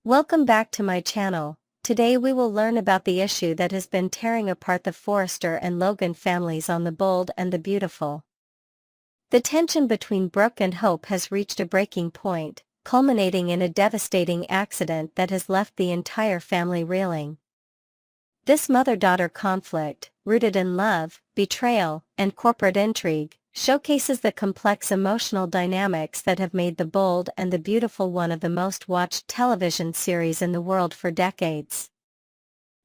Welcome back to my channel. Today we will learn about the issue that has been tearing apart the Forrester and Logan families on The Bold and the Beautiful. The tension between Brooke and Hope has reached a breaking point, culminating in a devastating accident that has left the entire family reeling. This mother-daughter conflict, rooted in love, betrayal, and corporate intrigue, showcases the complex emotional dynamics that have made The Bold and the Beautiful one of the most watched television series in the world for decades.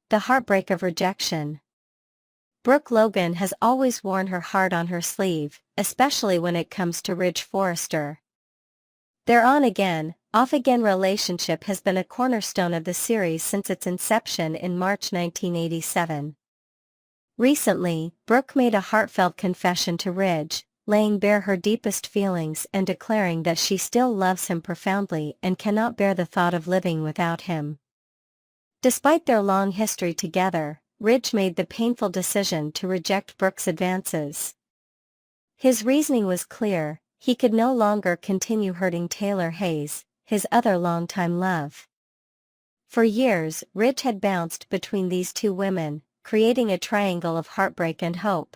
The heartbreak of rejection. Brooke Logan has always worn her heart on her sleeve, especially when it comes to Ridge Forrester. Their on-again, off-again relationship has been a cornerstone of the series since its inception in March 1987. Recently, Brooke made a heartfelt confession to Ridge, laying bare her deepest feelings and declaring that she still loves him profoundly and cannot bear the thought of living without him. Despite their long history together, Ridge made the painful decision to reject Brooke's advances. His reasoning was clear: he could no longer continue hurting Taylor Hayes, his other longtime love. For years, Ridge had bounced between these two women, creating a triangle of heartbreak and hope.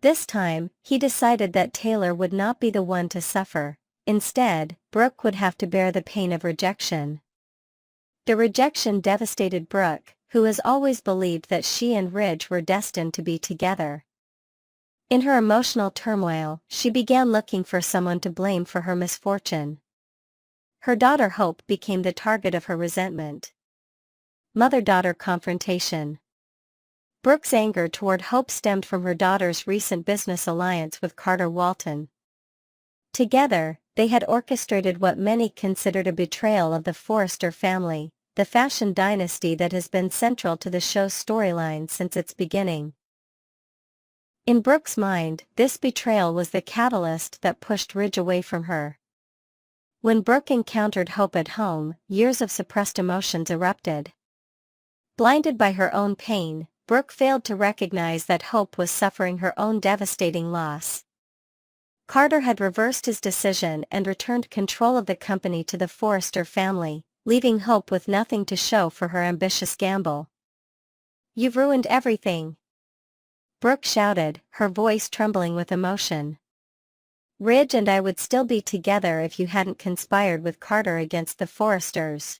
This time, he decided that Taylor would not be the one to suffer. Instead, Brooke would have to bear the pain of rejection. The rejection devastated Brooke, who has always believed that she and Ridge were destined to be together. In her emotional turmoil, she began looking for someone to blame for her misfortune. Her daughter Hope became the target of her resentment. Mother-daughter confrontation. Brooke's anger toward Hope stemmed from her daughter's recent business alliance with Carter Walton. Together, they had orchestrated what many considered a betrayal of the Forrester family, the fashion dynasty that has been central to the show's storyline since its beginning. In Brooke's mind, this betrayal was the catalyst that pushed Ridge away from her. When Brooke encountered Hope at home, years of suppressed emotions erupted. Blinded by her own pain, Brooke failed to recognize that Hope was suffering her own devastating loss. Carter had reversed his decision and returned control of the company to the Forrester family, leaving Hope with nothing to show for her ambitious gamble. "You've ruined everything!" Brooke shouted, her voice trembling with emotion. "Ridge and I would still be together if you hadn't conspired with Carter against the Forresters."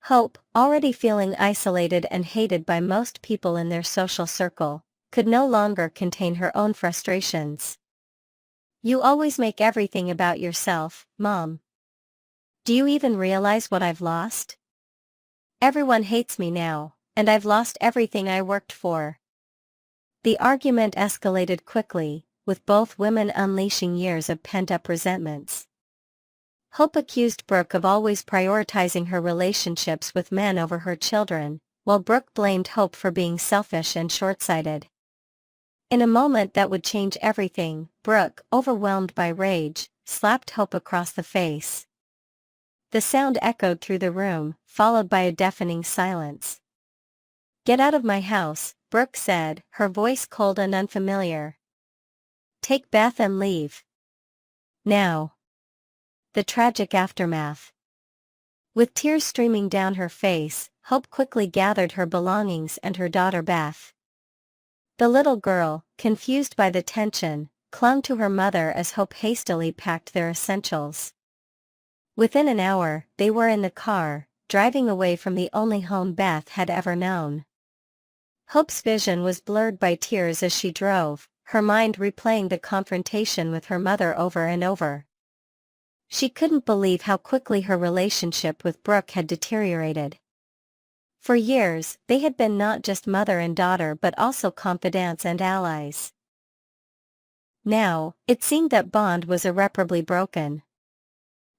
Hope, already feeling isolated and hated by most people in their social circle, could no longer contain her own frustrations. "You always make everything about yourself, Mom. Do you even realize what I've lost? Everyone hates me now, and I've lost everything I worked for." The argument escalated quickly, with both women unleashing years of pent-up resentments. Hope accused Brooke of always prioritizing her relationships with men over her children, while Brooke blamed Hope for being selfish and short-sighted. In a moment that would change everything, Brooke, overwhelmed by rage, slapped Hope across the face. The sound echoed through the room, followed by a deafening silence. "Get out of my house," Brooke said, her voice cold and unfamiliar. "Take Beth and leave. Now." The tragic aftermath. With tears streaming down her face, Hope quickly gathered her belongings and her daughter Beth. The little girl, confused by the tension, clung to her mother as Hope hastily packed their essentials. Within an hour, they were in the car, driving away from the only home Beth had ever known. Hope's vision was blurred by tears as she drove, her mind replaying the confrontation with her mother over and over. She couldn't believe how quickly her relationship with Brooke had deteriorated. For years, they had been not just mother and daughter but also confidants and allies. Now, it seemed that bond was irreparably broken.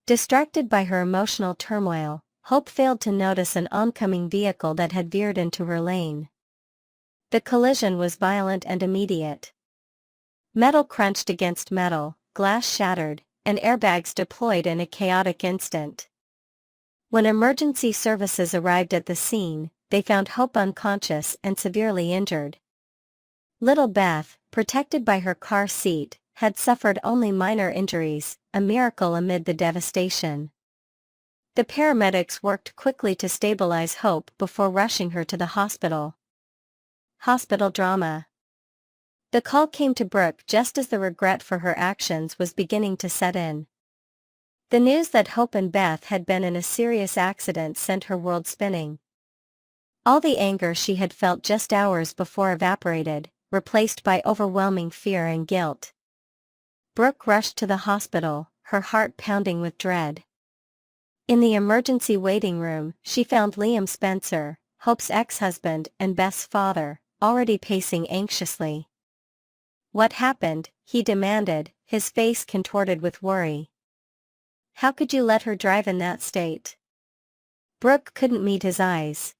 Distracted by her emotional turmoil, Hope failed to notice an oncoming vehicle that had veered into her lane. The collision was violent and immediate. Metal crunched against metal, glass shattered, and airbags deployed in a chaotic instant. When emergency services arrived at the scene, they found Hope unconscious and severely injured. Little Beth, protected by her car seat, had suffered only minor injuries, a miracle amid the devastation. The paramedics worked quickly to stabilize Hope before rushing her to the hospital. Hospital drama. The call came to Brooke just as the regret for her actions was beginning to set in. The news that Hope and Beth had been in a serious accident sent her world spinning. All the anger she had felt just hours before evaporated, replaced by overwhelming fear and guilt. Brooke rushed to the hospital, her heart pounding with dread. In the emergency waiting room, she found Liam Spencer, Hope's ex-husband and Beth's father, already pacing anxiously. "What happened?" he demanded, his face contorted with worry. "How could you let her drive in that state?" Brooke couldn't meet his eyes.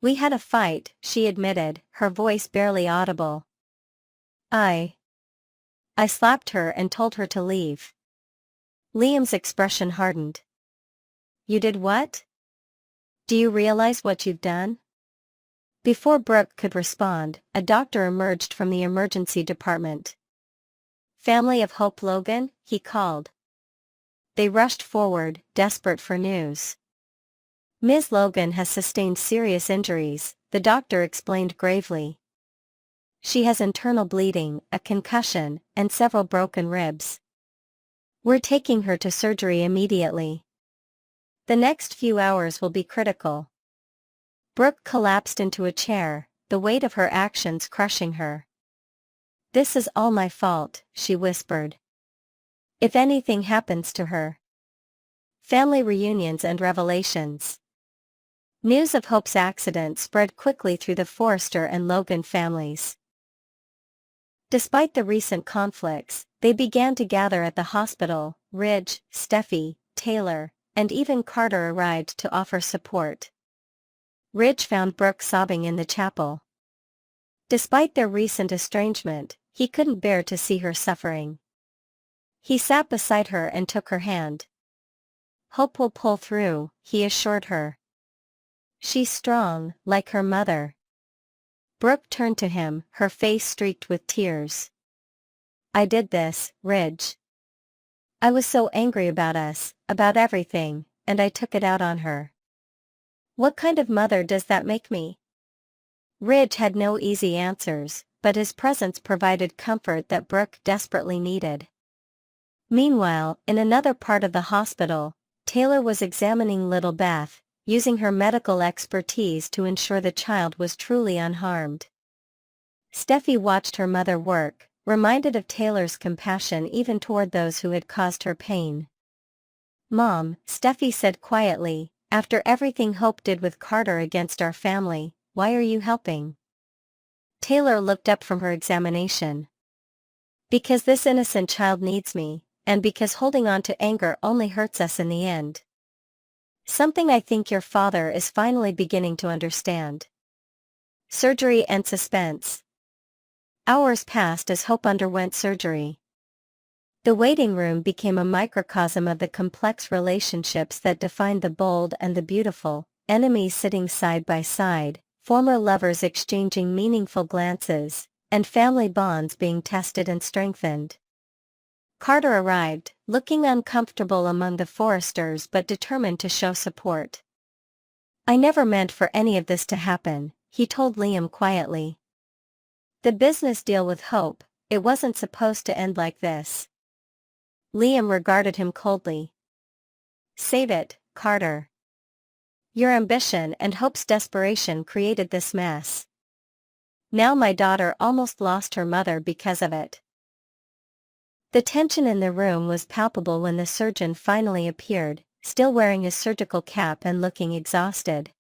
"We had a fight," she admitted, her voice barely audible. I slapped her and told her to leave." Liam's expression hardened. "You did what? Do you realize what you've done?" Before Brooke could respond, a doctor emerged from the emergency department. "Family of Hope Logan," he called. They rushed forward, desperate for news. "Ms. Logan has sustained serious injuries," the doctor explained gravely. "She has internal bleeding, a concussion, and several broken ribs. We're taking her to surgery immediately. The next few hours will be critical." Brooke collapsed into a chair, the weight of her actions crushing her. "This is all my fault," she whispered. "If anything happens to her." Family reunions and revelations. News of Hope's accident spread quickly through the Forrester and Logan families. Despite the recent conflicts, they began to gather at the hospital. Ridge, Steffi, Taylor, and even Carter arrived to offer support. Ridge found Brooke sobbing in the chapel. Despite their recent estrangement, he couldn't bear to see her suffering. He sat beside her and took her hand. "Hope will pull through," he assured her. "She's strong, like her mother." Brooke turned to him, her face streaked with tears. "I did this, Ridge. I was so angry about us, about everything, and I took it out on her." "What kind of mother does that make me?" Ridge had no easy answers, but his presence provided comfort that Brooke desperately needed. Meanwhile, in another part of the hospital, Taylor was examining little Beth, using her medical expertise to ensure the child was truly unharmed. Steffi watched her mother work, reminded of Taylor's compassion even toward those who had caused her pain. "Mom," Steffi said quietly, "after everything Hope did with Carter against our family, why are you helping?" Taylor looked up from her examination. "Because this innocent child needs me, and because holding on to anger only hurts us in the end. Something I think your father is finally beginning to understand." Surgery and suspense. Hours passed as Hope underwent surgery. The waiting room became a microcosm of the complex relationships that defined the bold and the beautiful, enemies sitting side by side, former lovers exchanging meaningful glances, and family bonds being tested and strengthened. Carter arrived, looking uncomfortable among the Forresters but determined to show support. "I never meant for any of this to happen," he told Liam quietly. "The business deal with Hope, it wasn't supposed to end like this." Liam regarded him coldly. "Save it, Carter. Your ambition and Hope's desperation created this mess. Now my daughter almost lost her mother because of it." The tension in the room was palpable when the surgeon finally appeared, still wearing his surgical cap and looking exhausted.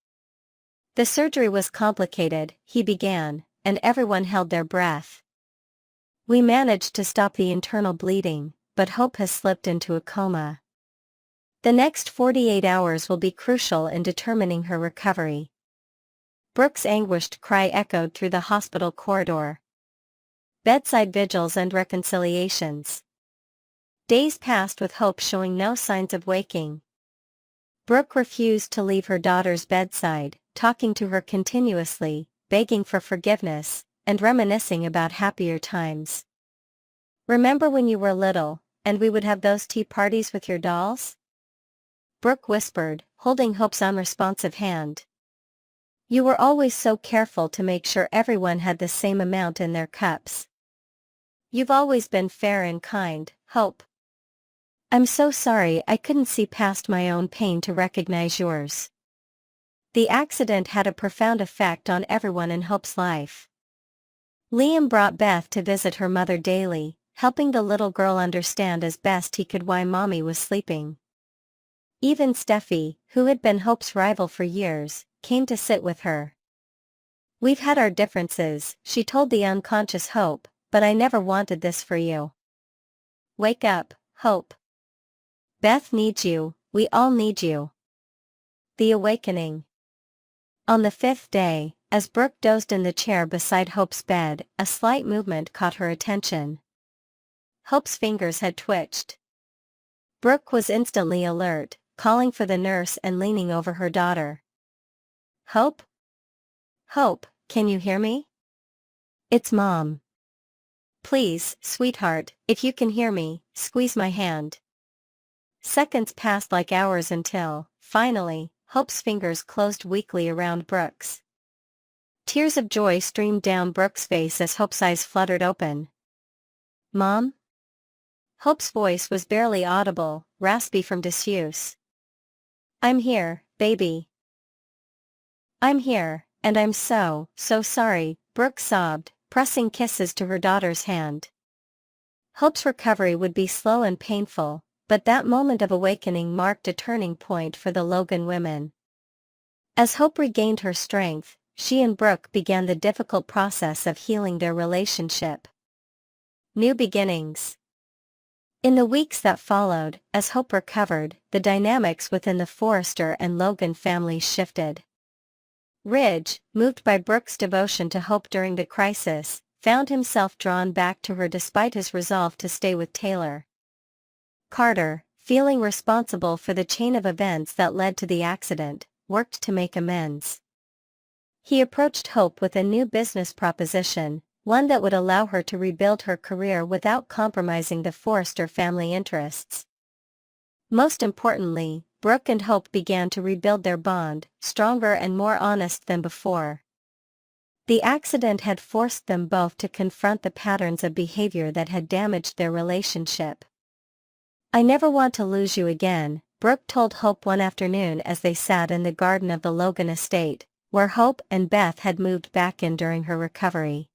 "The surgery was complicated," he began, and everyone held their breath. "We managed to stop the internal bleeding, but Hope has slipped into a coma. The next 48 hours will be crucial in determining her recovery." Brooke's anguished cry echoed through the hospital corridor. Bedside vigils and reconciliations. Days passed with Hope showing no signs of waking. Brooke refused to leave her daughter's bedside, talking to her continuously, begging for forgiveness, and reminiscing about happier times. "Remember when you were little, and we would have those tea parties with your dolls?" Brooke whispered, holding Hope's unresponsive hand. You were always so careful to make sure everyone had the same amount in their cups. You've always been fair and kind, Hope. I'm so sorry I couldn't see past my own pain to recognize yours. The accident had a profound effect on everyone in Hope's life. Liam brought Beth to visit her mother daily, helping the little girl understand as best he could why Mommy was sleeping. Even Steffi, who had been Hope's rival for years, came to sit with her. We've had our differences, she told the unconscious Hope, but I never wanted this for you. Wake up, Hope. Beth needs you, we all need you. The awakening. On the fifth day, as Brooke dozed in the chair beside Hope's bed, a slight movement caught her attention. Hope's fingers had twitched. Brooke was instantly alert, calling for the nurse and leaning over her daughter. Hope? Hope, can you hear me? It's Mom. Please, sweetheart, if you can hear me, squeeze my hand. Seconds passed like hours until, finally, Hope's fingers closed weakly around Brooke's. Tears of joy streamed down Brooke's face as Hope's eyes fluttered open. Mom? Hope's voice was barely audible, raspy from disuse. I'm here, baby. I'm here, and I'm so sorry, Brooke sobbed, pressing kisses to her daughter's hand. Hope's recovery would be slow and painful, but that moment of awakening marked a turning point for the Logan women. As Hope regained her strength, she and Brooke began the difficult process of healing their relationship. New beginnings. In the weeks that followed, as Hope recovered, the dynamics within the Forrester and Logan families shifted. Ridge, moved by Brooke's devotion to Hope during the crisis, found himself drawn back to her despite his resolve to stay with Taylor. Carter, feeling responsible for the chain of events that led to the accident, worked to make amends. He approached Hope with a new business proposition, one that would allow her to rebuild her career without compromising the Forrester family interests. Most importantly, Brooke and Hope began to rebuild their bond, stronger and more honest than before. The accident had forced them both to confront the patterns of behavior that had damaged their relationship. I never want to lose you again, Brooke told Hope one afternoon as they sat in the garden of the Logan estate, where Hope and Beth had moved back in during her recovery.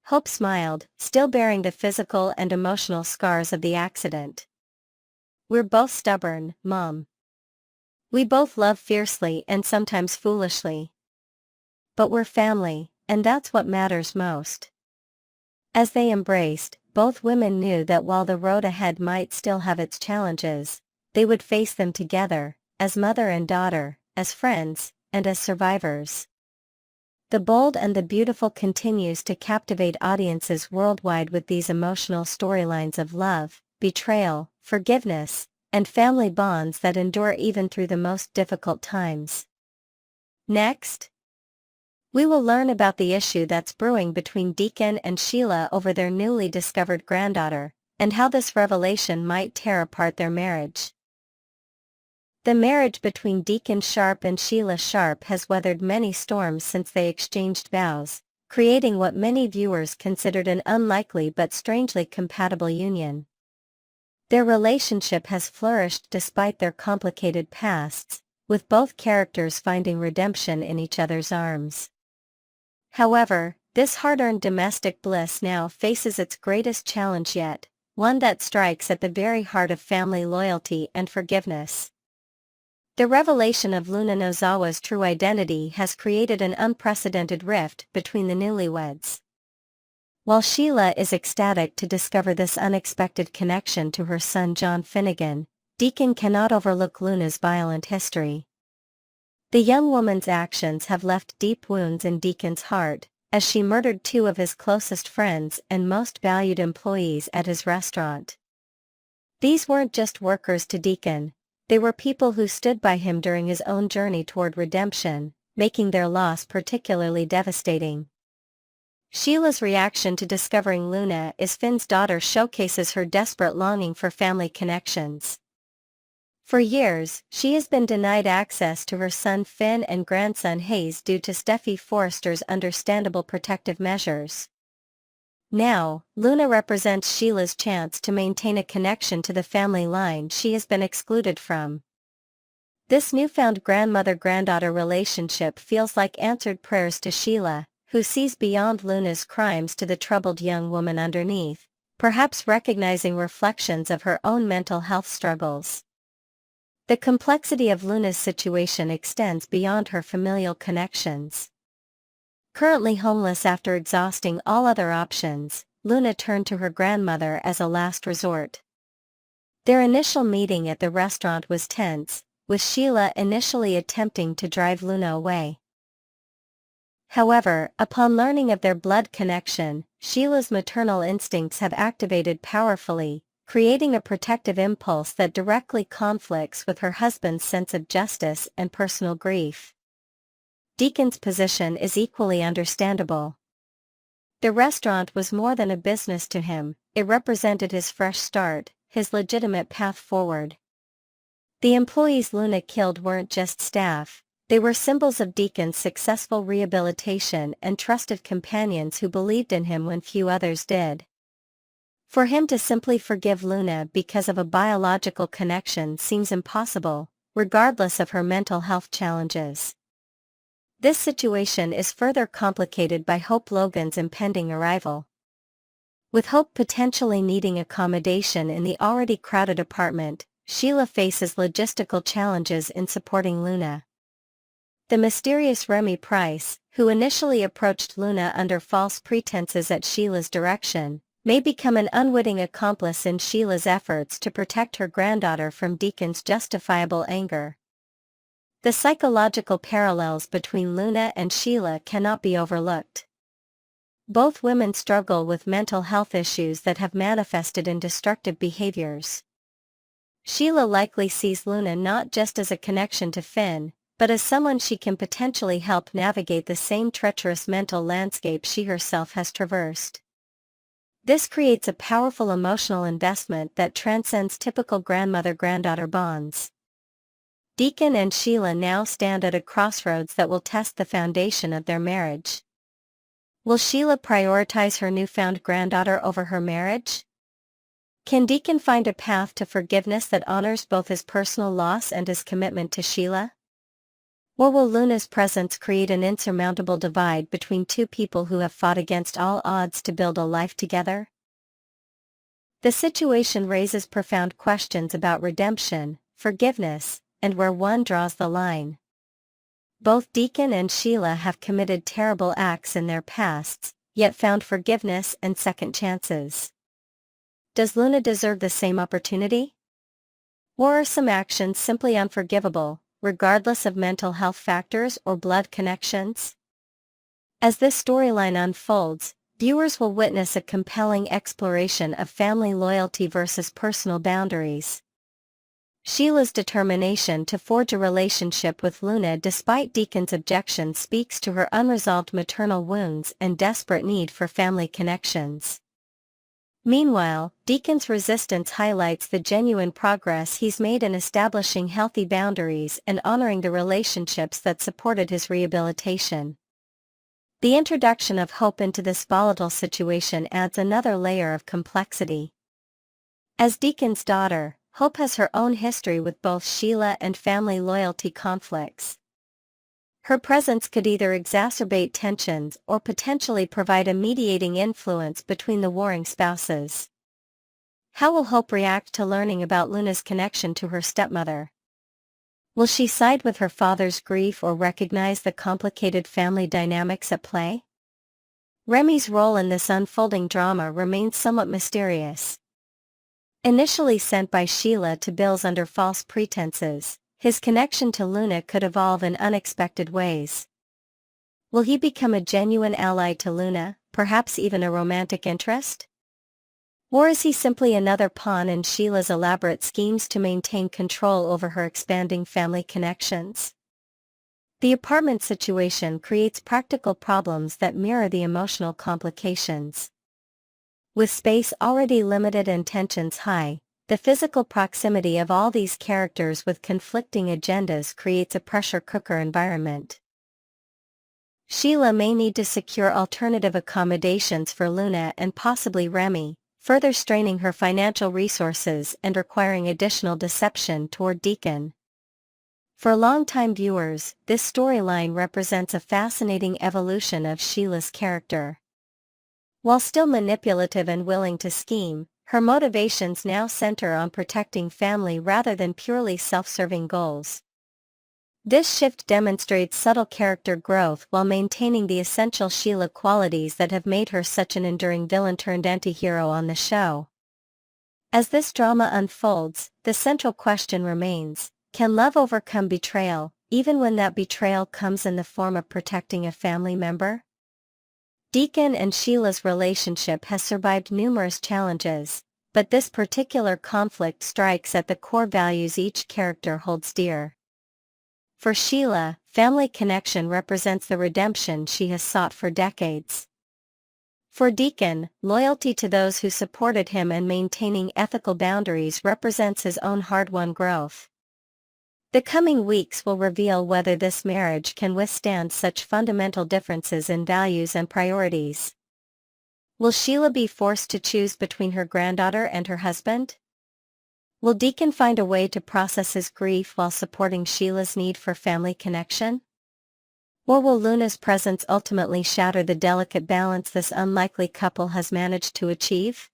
Hope smiled, still bearing the physical and emotional scars of the accident. We're both stubborn, Mom. We both love fiercely and sometimes foolishly. But we're family, and that's what matters most. As they embraced, both women knew that while the road ahead might still have its challenges, they would face them together, as mother and daughter, as friends, and as survivors. The Bold and the Beautiful continues to captivate audiences worldwide with these emotional storylines of love, betrayal, forgiveness, and family bonds that endure even through the most difficult times. Next, we will learn about the issue that's brewing between Deacon and Sheila over their newly discovered granddaughter, and how this revelation might tear apart their marriage. The marriage between Deacon Sharp and Sheila Sharp has weathered many storms since they exchanged vows, creating what many viewers considered an unlikely but strangely compatible union. Their relationship has flourished despite their complicated pasts, with both characters finding redemption in each other's arms. However, this hard-earned domestic bliss now faces its greatest challenge yet, one that strikes at the very heart of family loyalty and forgiveness. The revelation of Luna Nozawa's true identity has created an unprecedented rift between the newlyweds. While Sheila is ecstatic to discover this unexpected connection to her son John Finnegan, Deacon cannot overlook Luna's violent history. The young woman's actions have left deep wounds in Deacon's heart, as she murdered two of his closest friends and most valued employees at his restaurant. These weren't just workers to Deacon. They were people who stood by him during his own journey toward redemption, making their loss particularly devastating. Sheila's reaction to discovering Luna is Finn's daughter showcases her desperate longing for family connections. For years, she has been denied access to her son Finn and grandson Hayes due to Steffi Forrester's understandable protective measures. Now, Luna represents Sheila's chance to maintain a connection to the family line she has been excluded from. This newfound grandmother-granddaughter relationship feels like answered prayers to Sheila, who sees beyond Luna's crimes to the troubled young woman underneath, perhaps recognizing reflections of her own mental health struggles. The complexity of Luna's situation extends beyond her familial connections. Currently homeless after exhausting all other options, Luna turned to her grandmother as a last resort. Their initial meeting at the restaurant was tense, with Sheila initially attempting to drive Luna away. However, upon learning of their blood connection, Sheila's maternal instincts have activated powerfully, creating a protective impulse that directly conflicts with her husband's sense of justice and personal grief. Deacon's position is equally understandable. The restaurant was more than a business to him, it represented his fresh start, his legitimate path forward. The employees Luna killed weren't just staff, they were symbols of Deacon's successful rehabilitation and trusted companions who believed in him when few others did. For him to simply forgive Luna because of a biological connection seems impossible, regardless of her mental health challenges. This situation is further complicated by Hope Logan's impending arrival. With Hope potentially needing accommodation in the already crowded apartment, Sheila faces logistical challenges in supporting Luna. The mysterious Remy Price, who initially approached Luna under false pretenses at Sheila's direction, may become an unwitting accomplice in Sheila's efforts to protect her granddaughter from Deacon's justifiable anger. The psychological parallels between Luna and Sheila cannot be overlooked. Both women struggle with mental health issues that have manifested in destructive behaviors. Sheila likely sees Luna not just as a connection to Finn, but as someone she can potentially help navigate the same treacherous mental landscape she herself has traversed. This creates a powerful emotional investment that transcends typical grandmother-granddaughter bonds. Deacon and Sheila now stand at a crossroads that will test the foundation of their marriage. Will Sheila prioritize her newfound granddaughter over her marriage? Can Deacon find a path to forgiveness that honors both his personal loss and his commitment to Sheila? Or will Luna's presence create an insurmountable divide between two people who have fought against all odds to build a life together? The situation raises profound questions about redemption, forgiveness, and where one draws the line. Both Deacon and Sheila have committed terrible acts in their pasts, yet found forgiveness and second chances. Does Luna deserve the same opportunity? Or are some actions simply unforgivable, regardless of mental health factors or blood connections? As this storyline unfolds, viewers will witness a compelling exploration of family loyalty versus personal boundaries. Sheila's determination to forge a relationship with Luna despite Deacon's objection speaks to her unresolved maternal wounds and desperate need for family connections. Meanwhile, Deacon's resistance highlights the genuine progress he's made in establishing healthy boundaries and honoring the relationships that supported his rehabilitation. The introduction of Hope into this volatile situation adds another layer of complexity. As Deacon's daughter, Hope has her own history with both Sheila and family loyalty conflicts. Her presence could either exacerbate tensions or potentially provide a mediating influence between the warring spouses. How will Hope react to learning about Luna's connection to her stepmother? Will she side with her father's grief or recognize the complicated family dynamics at play? Remy's role in this unfolding drama remains somewhat mysterious. Initially sent by Sheila to Bills under false pretenses, his connection to Luna could evolve in unexpected ways. Will he become a genuine ally to Luna, perhaps even a romantic interest? Or is he simply another pawn in Sheila's elaborate schemes to maintain control over her expanding family connections? The apartment situation creates practical problems that mirror the emotional complications. With space already limited and tensions high, The physical proximity of all these characters with conflicting agendas creates a pressure cooker environment. Sheila may need to secure alternative accommodations for Luna and possibly Remy, further straining her financial resources and requiring additional deception toward Deacon. For longtime viewers, this storyline represents a fascinating evolution of Sheila's character. While still manipulative and willing to scheme, her motivations now center on protecting family rather than purely self-serving goals. This shift demonstrates subtle character growth while maintaining the essential Sheila qualities that have made her such an enduring villain-turned-anti-hero on the show. As this drama unfolds, the central question remains: can love overcome betrayal, even when that betrayal comes in the form of protecting a family member? Deacon and Sheila's relationship has survived numerous challenges, but this particular conflict strikes at the core values each character holds dear. For Sheila, family connection represents the redemption she has sought for decades. For Deacon, loyalty to those who supported him and maintaining ethical boundaries represents his own hard-won growth. The coming weeks will reveal whether this marriage can withstand such fundamental differences in values and priorities. Will Sheila be forced to choose between her granddaughter and her husband? Will Deacon find a way to process his grief while supporting Sheila's need for family connection? Or will Luna's presence ultimately shatter the delicate balance this unlikely couple has managed to achieve?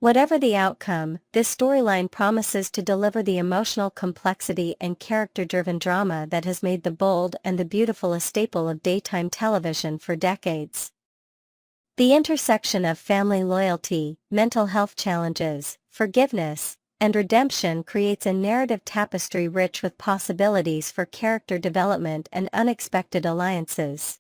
Whatever the outcome, this storyline promises to deliver the emotional complexity and character-driven drama that has made The Bold and the Beautiful a staple of daytime television for decades. The intersection of family loyalty, mental health challenges, forgiveness, and redemption creates a narrative tapestry rich with possibilities for character development and unexpected alliances.